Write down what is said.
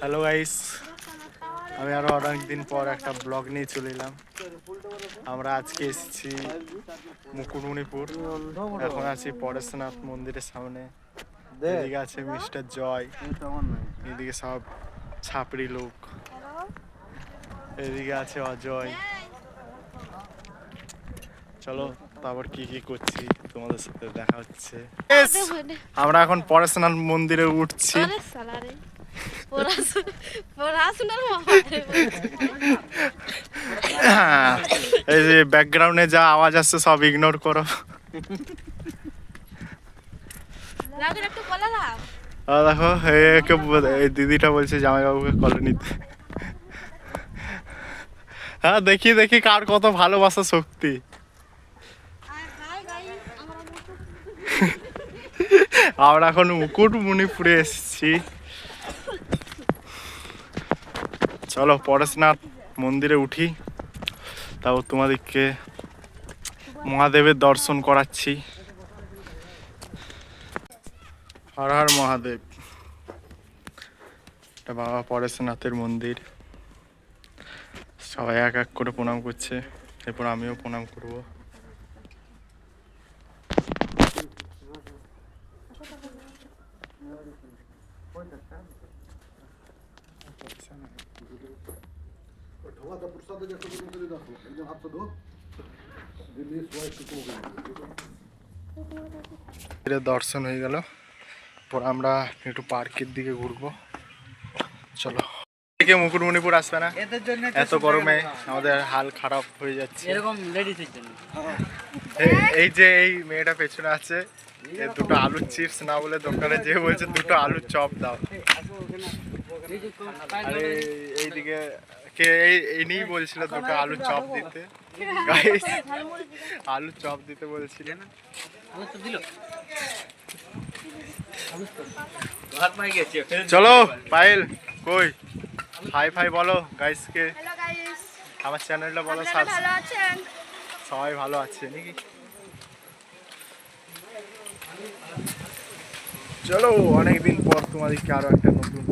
Hello guys, আমি আরো অনেক দিন পর একটা ব্লগ নিয়ে চলে এলাম। আমরা আজকে এসেছি মুকুটমণিপুর। এখন আছি পরেশনাথ মন্দিরের সামনে। এদিকে আছে মিস্টার জয়, এদিকে সব ছাপড়ি লোক, এদিকে আছে অজয়। চলো তারপর কি কি করছি তোমাদের সাথে দেখা হচ্ছে। আমরা এখন পরেশনাথ মন্দিরে উঠছি। এই যে ব্যাকগ্রাউন্ডে যা আওয়াজ আসছে সব ইগনোর করো। দেখো এই দিদিটা বলছে জামাইবাবুকে কলে নিতে। হ্যাঁ, দেখি দেখি কার কত ভালোবাসা শক্তি। আমরা এখন মুকুটমণিপুরে এসেছি। চলো পরেশনাথ মন্দিরে উঠি, তাও তোমাদেরকে মহাদেবের দর্শন করাচ্ছি। হর হর মহাদেব। এটা বাবা পরেশনাথের মন্দির। সবাই এক এক করে প্রণাম করছে, এরপর আমিও প্রণাম করব। দর্শন হয়ে গেল, পর আমরা একটু পার্কের দিকে ঘুরবো। চলো। মুকুটমণিপুর আসবে না, এত গরমে আমাদের হাল খারাপ হয়ে যাচ্ছে। এই যে এই মেয়েটা পেছনে আছে, দুটো আলুর চিপস না বলে দোকানে যেয়ে বলছে দুটো আলুর চপ দাও। আরে এইদিকে কে এই বলছিল দুটো আলুর চপ দিতে, আলুর চপ দিতে বলছিলেন। চলো পায়েল কই, হাই ফাই বলো গাইসকে, আমার চ্যানেলটা বলো। সবাই ভালো আছে নাকি? চলো অনেকদিন পর তোমাদেরকে আরো একটা নতুন